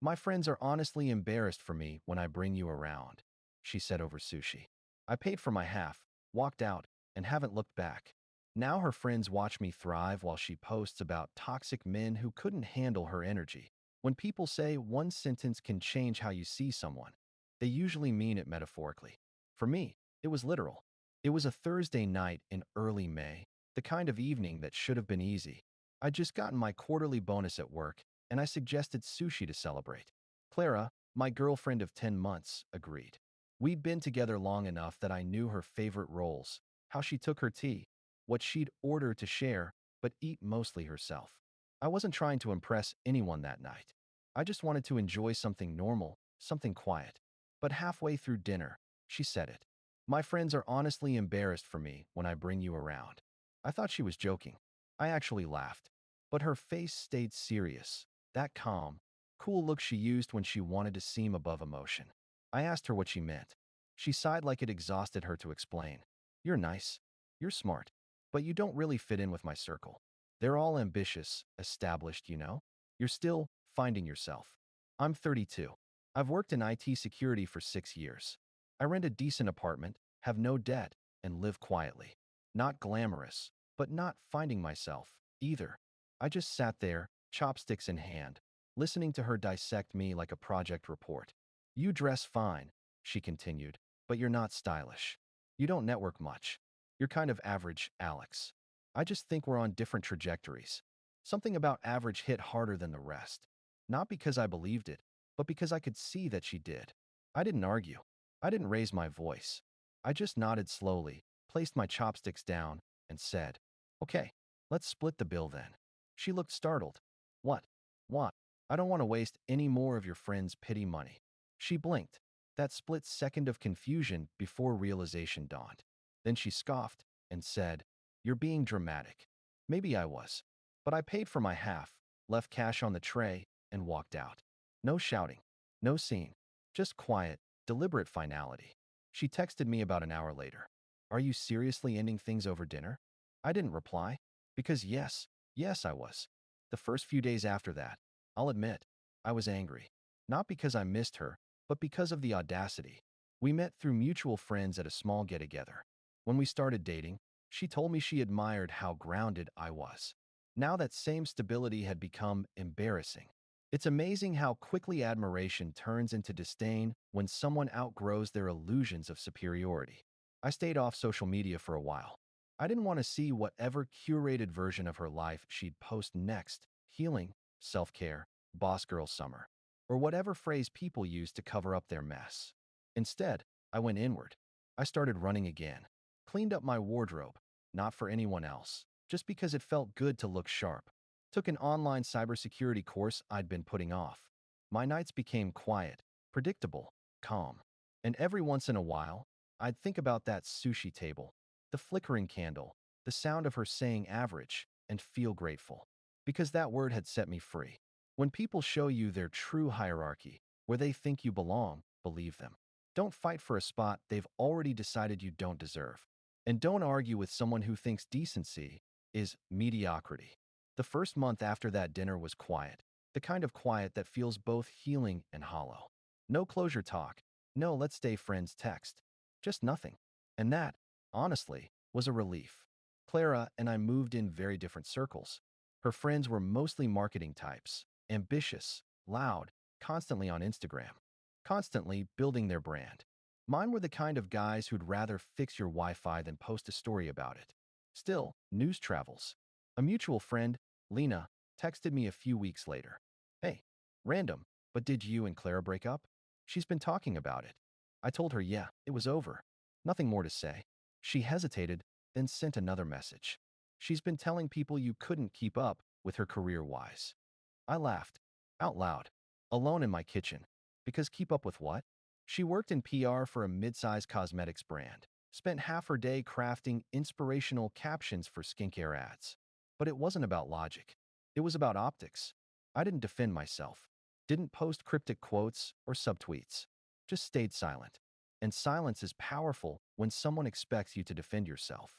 My friends are honestly embarrassed for me when I bring you around, she said over sushi. I paid for my half, walked out, and haven't looked back. Now her friends watch me thrive while she posts about toxic men who couldn't handle her energy. When people say one sentence can change how you see someone, they usually mean it metaphorically. For me, it was literal. It was a Thursday night in early May, the kind of evening that should have been easy. I'd just gotten my quarterly bonus at work, and I suggested sushi to celebrate. Clara, my girlfriend of 10 months, agreed. We'd been together long enough that I knew her favorite roles, how she took her tea, what she'd order to share, but eat mostly herself. I wasn't trying to impress anyone that night. I just wanted to enjoy something normal, something quiet. But halfway through dinner, she said it. My friends are honestly embarrassed for me when I bring you around. I thought she was joking. I actually laughed. But her face stayed serious, that calm, cool look she used when she wanted to seem above emotion. I asked her what she meant. She sighed like it exhausted her to explain. You're nice. You're smart. But you don't really fit in with my circle. They're all ambitious, established, you know? You're still finding yourself. I'm 32. I've worked in IT security for 6 years. I rent a decent apartment, have no debt, and live quietly. Not glamorous, but not finding myself, either. I just sat there, chopsticks in hand, listening to her dissect me like a project report. You dress fine, she continued, but you're not stylish. You don't network much. You're kind of average, Alex. I just think we're on different trajectories. Something about average hit harder than the rest. Not because I believed it, but because I could see that she did. I didn't argue. I didn't raise my voice. I just nodded slowly, placed my chopsticks down, and said, Okay, let's split the bill then. She looked startled. What? What? I don't want to waste any more of your friend's pity money. She blinked, that split second of confusion before realization dawned. Then she scoffed and said, You're being dramatic. Maybe I was. But I paid for my half, left cash on the tray, and walked out. No shouting. No scene. Just quiet, deliberate finality. She texted me about an hour later. Are you seriously ending things over dinner? I didn't reply. Because yes, I was. The first few days after that, I'll admit, I was angry. Not because I missed her, but because of the audacity. We met through mutual friends at a small get-together. When we started dating, she told me she admired how grounded I was. Now that same stability had become embarrassing. It's amazing how quickly admiration turns into disdain when someone outgrows their illusions of superiority. I stayed off social media for a while. I didn't want to see whatever curated version of her life she'd post next, healing, self-care, boss girl summer, or whatever phrase people use to cover up their mess. Instead, I went inward. I started running again. Cleaned up my wardrobe, not for anyone else, just because it felt good to look sharp. Took an online cybersecurity course I'd been putting off. My nights became quiet, predictable, calm. And every once in a while, I'd think about that sushi table, the flickering candle, the sound of her saying average, and feel grateful. Because that word had set me free. When people show you their true hierarchy, where they think you belong, believe them. Don't fight for a spot they've already decided you don't deserve. And don't argue with someone who thinks decency is mediocrity. The first month after that dinner was quiet, the kind of quiet that feels both healing and hollow. No closure talk, no let's stay friends text, just nothing. And that, honestly, was a relief. Clara and I moved in very different circles. Her friends were mostly marketing types, ambitious, loud, constantly on Instagram, constantly building their brand. Mine were the kind of guys who'd rather fix your Wi-Fi than post a story about it. Still, news travels. A mutual friend, Lena, texted me a few weeks later. Hey, random, but did you and Clara break up? She's been talking about it. I told her, yeah, it was over. Nothing more to say. She hesitated, then sent another message. She's been telling people you couldn't keep up with her career-wise. I laughed, out loud, alone in my kitchen. Because keep up with what? She worked in PR for a mid-sized cosmetics brand, spent half her day crafting inspirational captions for skincare ads. But it wasn't about logic. It was about optics. I didn't defend myself, didn't post cryptic quotes or subtweets, just stayed silent. And silence is powerful when someone expects you to defend yourself.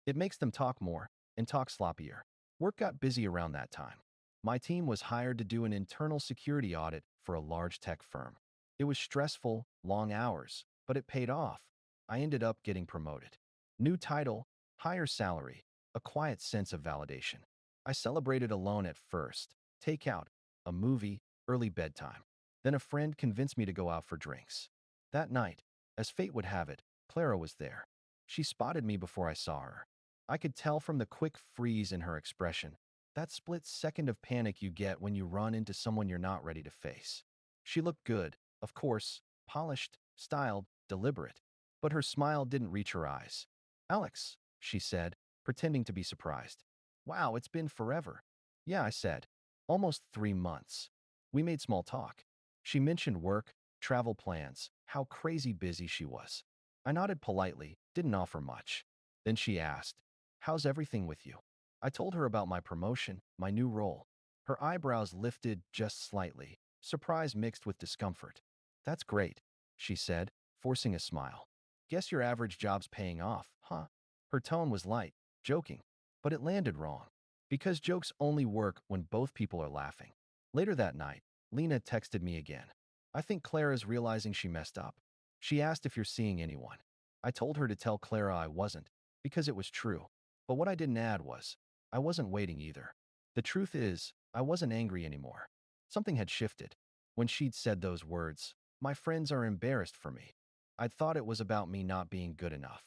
It makes them talk more and talk sloppier. Work got busy around that time. My team was hired to do an internal security audit for a large tech firm. It was stressful, long hours, but it paid off. I ended up getting promoted. New title, higher salary, a quiet sense of validation. I celebrated alone at first. Takeout, a movie, early bedtime. Then a friend convinced me to go out for drinks. That night, as fate would have it, Clara was there. She spotted me before I saw her. I could tell from the quick freeze in her expression, that split second of panic you get when you run into someone you're not ready to face. She looked good, of course, polished, styled, deliberate, but her smile didn't reach her eyes. "Alex," she said, pretending to be surprised. "Wow, it's been forever." "Yeah," I said. "Almost 3 months." We made small talk. She mentioned work, travel plans, how crazy busy she was. I nodded politely, didn't offer much. Then she asked, "How's everything with you?" I told her about my promotion, my new role. Her eyebrows lifted just slightly, surprise mixed with discomfort. "That's great," she said, forcing a smile. "Guess your average job's paying off, huh?" Her tone was light, joking, but it landed wrong. Because jokes only work when both people are laughing. Later that night, Lena texted me again. "I think Clara's realizing she messed up. She asked if you're seeing anyone." I told her to tell Clara I wasn't, because it was true. But what I didn't add was, I wasn't waiting either. The truth is, I wasn't angry anymore. Something had shifted. When she'd said those words, "My friends are embarrassed for me," I'd thought it was about me not being good enough.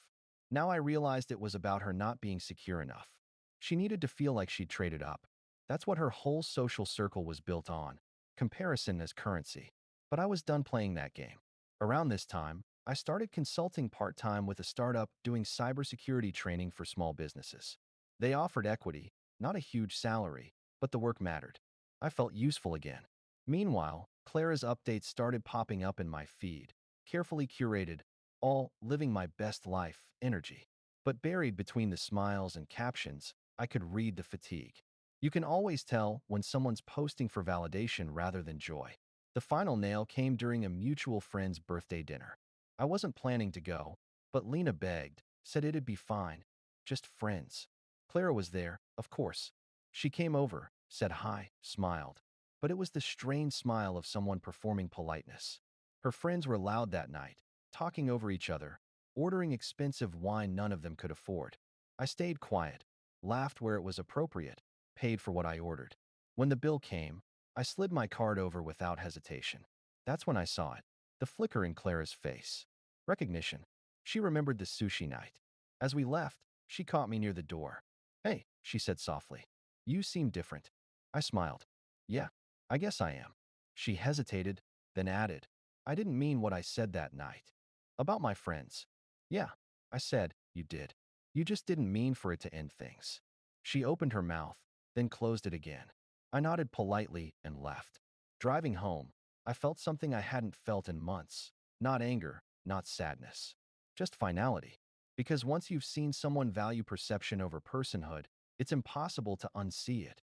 Now I realized it was about her not being secure enough. She needed to feel like she'd traded up. That's what her whole social circle was built on, comparison as currency. But I was done playing that game. Around this time, I started consulting part-time with a startup doing cybersecurity training for small businesses. They offered equity, not a huge salary, but the work mattered. I felt useful again. Meanwhile, Clara's updates started popping up in my feed, carefully curated, all living my best life energy. But buried between the smiles and captions, I could read the fatigue. You can always tell when someone's posting for validation rather than joy. The final nail came during a mutual friend's birthday dinner. I wasn't planning to go, but Lena begged, said it'd be fine, just friends. Clara was there, of course. She came over, said hi, smiled. But it was the strained smile of someone performing politeness. Her friends were loud that night, talking over each other, ordering expensive wine none of them could afford. I stayed quiet, laughed where it was appropriate, paid for what I ordered. When the bill came, I slid my card over without hesitation. That's when I saw it, the flicker in Clara's face. Recognition. She remembered the sushi night. As we left, she caught me near the door. "Hey," she said softly. "You seem different." I smiled. "Yeah, I guess I am." She hesitated, then added, "I didn't mean what I said that night. About my friends." "Yeah," I said, "you did. You just didn't mean for it to end things." She opened her mouth, then closed it again. I nodded politely and left. Driving home, I felt something I hadn't felt in months. Not anger, not sadness. Just finality. Because once you've seen someone value perception over personhood, it's impossible to unsee it.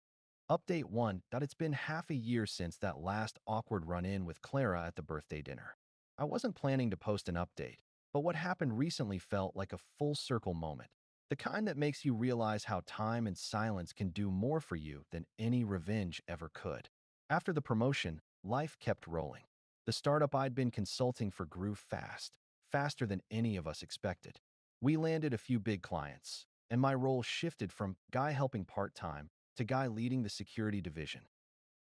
Update 1. It's been half a year since that last awkward run-in with Clara at the birthday dinner. I wasn't planning to post an update, but what happened recently felt like a full-circle moment. The kind that makes you realize how time and silence can do more for you than any revenge ever could. After the promotion, life kept rolling. The startup I'd been consulting for grew fast, faster than any of us expected. We landed a few big clients, and my role shifted from guy helping part-time to guy leading the security division.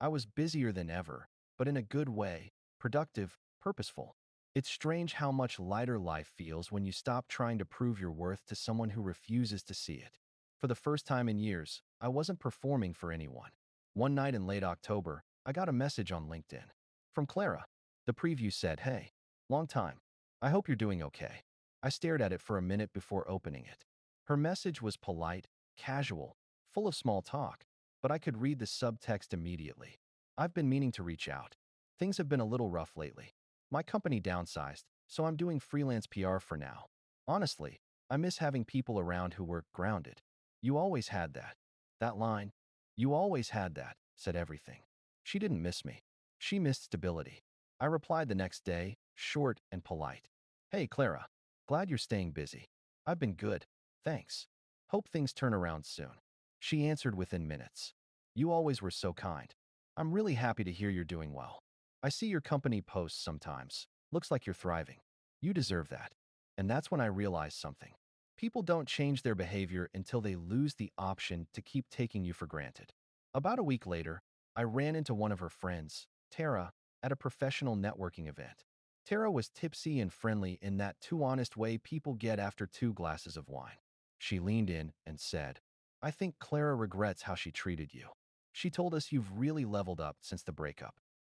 I was busier than ever, but in a good way, productive, purposeful. It's strange how much lighter life feels when you stop trying to prove your worth to someone who refuses to see it. For the first time in years, I wasn't performing for anyone. One night in late October, I got a message on LinkedIn. From Clara. The preview said, "Hey, long time. I hope you're doing okay." I stared at it for a minute before opening it. Her message was polite, casual, full of small talk, but I could read the subtext immediately. "I've been meaning to reach out. Things have been a little rough lately. My company downsized, so I'm doing freelance PR for now. Honestly, I miss having people around who were grounded." You always had that. That line, "You always had that," said everything. She didn't miss me. She missed stability. I replied the next day, short and polite. "Hey, Clara. Glad you're staying busy. I've been good. Thanks. Hope things turn around soon." She answered within minutes. You always were so kind. I'm really happy to hear you're doing well. I see your company posts sometimes. Looks like you're thriving. You deserve that. And that's when I realized something. People don't change their behavior until they lose the option to keep taking you for granted. About a week later, I ran into one of her friends, Tara, at a professional networking event. Tara was tipsy and friendly in that too honest way people get after 2 glasses of wine. She leaned in and said, I think Clara regrets how she treated you. She told us you've really leveled up since the breakup.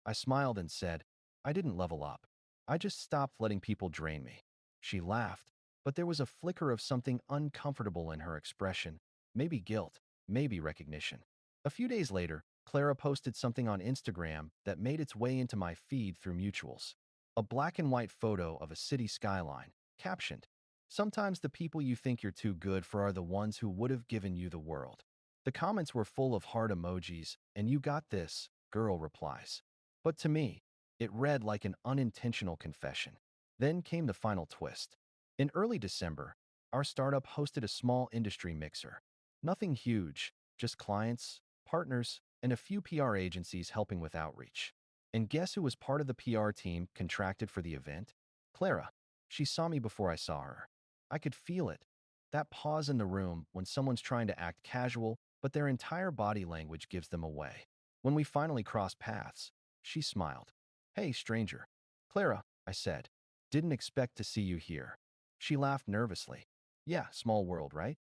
I smiled and said, I didn't level up. I just stopped letting people drain me. She laughed, but there was a flicker of something uncomfortable in her expression, maybe guilt, maybe recognition. A few days later, Clara posted something on Instagram that made its way into my feed through mutuals. A black and white photo of a city skyline, captioned, sometimes the people you think you're too good for are the ones who would have given you the world. The comments were full of heart emojis, and you got this, girl replies. But to me, it read like an unintentional confession. Then came the final twist. In early December, our startup hosted a small industry mixer. Nothing huge, just clients, partners, and a few PR agencies helping with outreach. And guess who was part of the PR team contracted for the event? Clara. She saw me before I saw her. I could feel it. That pause in the room when someone's trying to act casual, but their entire body language gives them away. When we finally crossed paths, she smiled. Hey, stranger. Clara, I said. Didn't expect to see you here. She laughed nervously. Yeah, small world, right?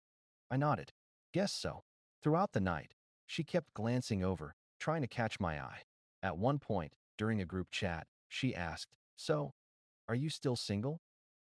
I nodded. Guess so. Throughout the night, she kept glancing over, trying to catch my eye. At one point, during a group chat, she asked, So, are you still single?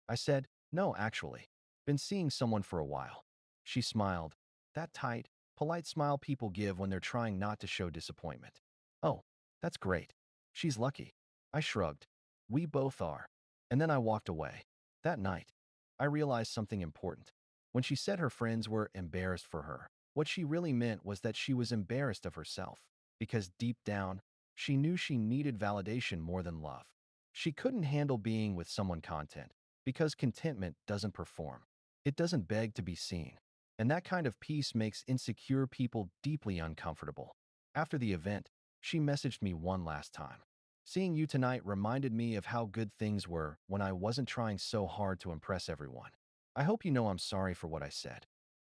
I said, No, actually. Been seeing someone for a while. She smiled. That tight, polite smile people give when they're trying not to show disappointment. Oh, that's great. She's lucky. I shrugged. We both are. And then I walked away. That night, I realized something important. When she said her friends were embarrassed for her, what she really meant was that she was embarrassed of herself. Because deep down, she knew she needed validation more than love. She couldn't handle being with someone content, because contentment doesn't perform. It doesn't beg to be seen. And that kind of peace makes insecure people deeply uncomfortable. After the event, she messaged me one last time. Seeing you tonight reminded me of how good things were when I wasn't trying so hard to impress everyone. I hope you know I'm sorry for what I said.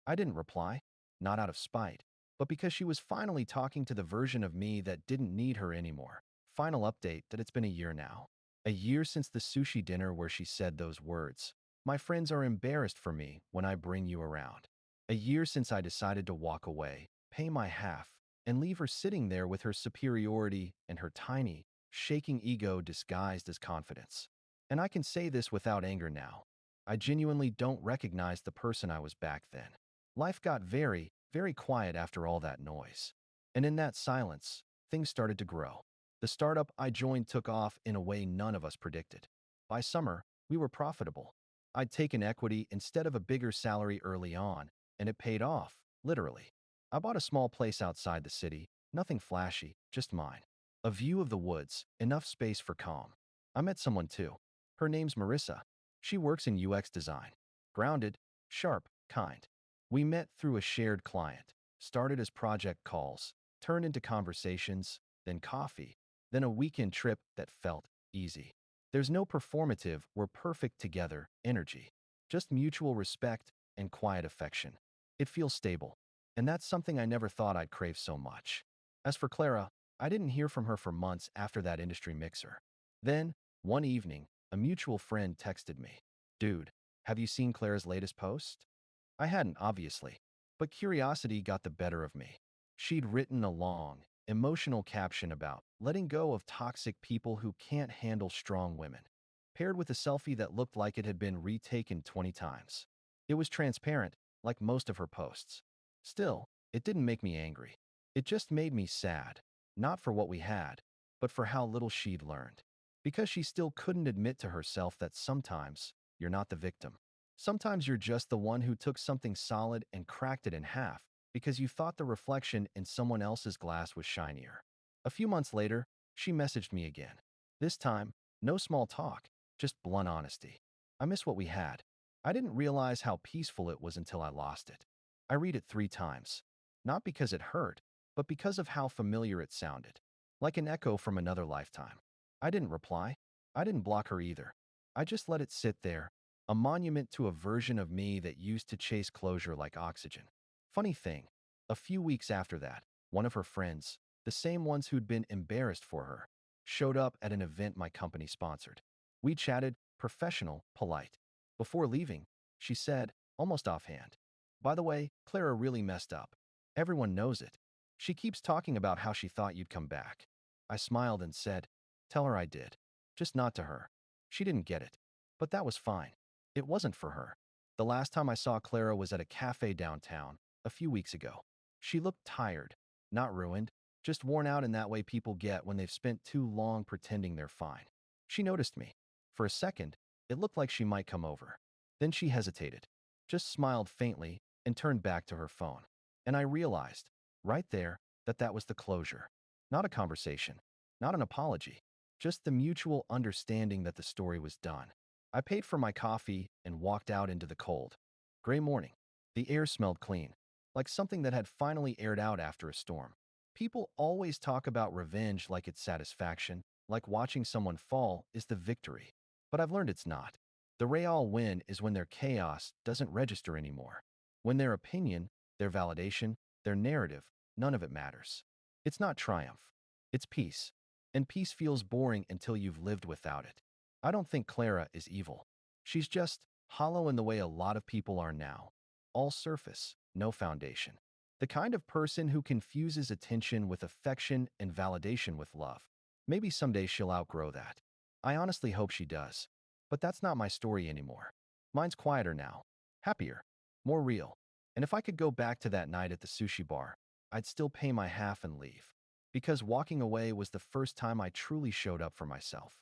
I didn't reply, not out of spite, but because she was finally talking to the version of me that didn't need her anymore. Final update that it's been a year now. A year since the sushi dinner where she said those words. My friends are embarrassed for me when I bring you around. A year since I decided to walk away, pay my half, and leave her sitting there with her superiority and her tiny, shaking ego disguised as confidence. And I can say this without anger now. I genuinely don't recognize the person I was back then. Life got very, very quiet after all that noise. And in that silence, things started to grow. The startup I joined took off in a way none of us predicted. By summer, we were profitable. I'd taken equity instead of a bigger salary early on, and it paid off, literally. I bought a small place outside the city, nothing flashy, just mine. A view of the woods, enough space for calm. I met someone too. Her name's Marissa. She works in UX design. Grounded, sharp, kind. We met through a shared client, started as project calls, turned into conversations, then coffee, then a weekend trip that felt easy. There's no performative, we're perfect together energy. Just mutual respect and quiet affection. It feels stable. And that's something I never thought I'd crave so much. As for Clara, I didn't hear from her for months after that industry mixer. Then, one evening, a mutual friend texted me. Dude, have you seen Clara's latest post? I hadn't, obviously, but curiosity got the better of me. She'd written a long, emotional caption about letting go of toxic people who can't handle strong women, paired with a selfie that looked like it had been retaken 20 times. It was transparent, like most of her posts. Still, it didn't make me angry. It just made me sad, not for what we had, but for how little she'd learned. Because she still couldn't admit to herself that sometimes you're not the victim. Sometimes you're just the one who took something solid and cracked it in half because you thought the reflection in someone else's glass was shinier. A few months later, she messaged me again. This time, no small talk, just blunt honesty. I miss what we had. I didn't realize how peaceful it was until I lost it. I read it 3 times. Not because it hurt, but because of how familiar it sounded, like an echo from another lifetime. I didn't reply. I didn't block her either. I just let it sit there, a monument to a version of me that used to chase closure like oxygen. Funny thing, a few weeks after that, one of her friends, the same ones who'd been embarrassed for her, showed up at an event my company sponsored. We chatted, professional, polite. Before leaving, she said, almost offhand, "By the way, Clara really messed up. Everyone knows it. She keeps talking about how she thought you'd come back." I smiled and said, "Tell her I did. Just not to her." She didn't get it. But that was fine. It wasn't for her. The last time I saw Clara was at a cafe downtown, a few weeks ago. She looked tired, not ruined, just worn out in that way people get when they've spent too long pretending they're fine. She noticed me. For a second, it looked like she might come over. Then she hesitated, just smiled faintly, and turned back to her phone. And I realized, right there, that that was the closure. Not a conversation, not an apology, just the mutual understanding that the story was done. I paid for my coffee and walked out into the cold, gray morning. The air smelled clean, like something that had finally aired out after a storm. People always talk about revenge like it's satisfaction, like watching someone fall is the victory. But I've learned it's not. The real win is when their chaos doesn't register anymore. When their opinion, their validation, their narrative, none of it matters. It's not triumph. It's peace. And peace feels boring until you've lived without it. I don't think Clara is evil. She's just hollow in the way a lot of people are now. All surface, no foundation. The kind of person who confuses attention with affection and validation with love. Maybe someday she'll outgrow that. I honestly hope she does. But that's not my story anymore. Mine's quieter now, happier, more real. And if I could go back to that night at the sushi bar, I'd still pay my half and leave. Because walking away was the first time I truly showed up for myself.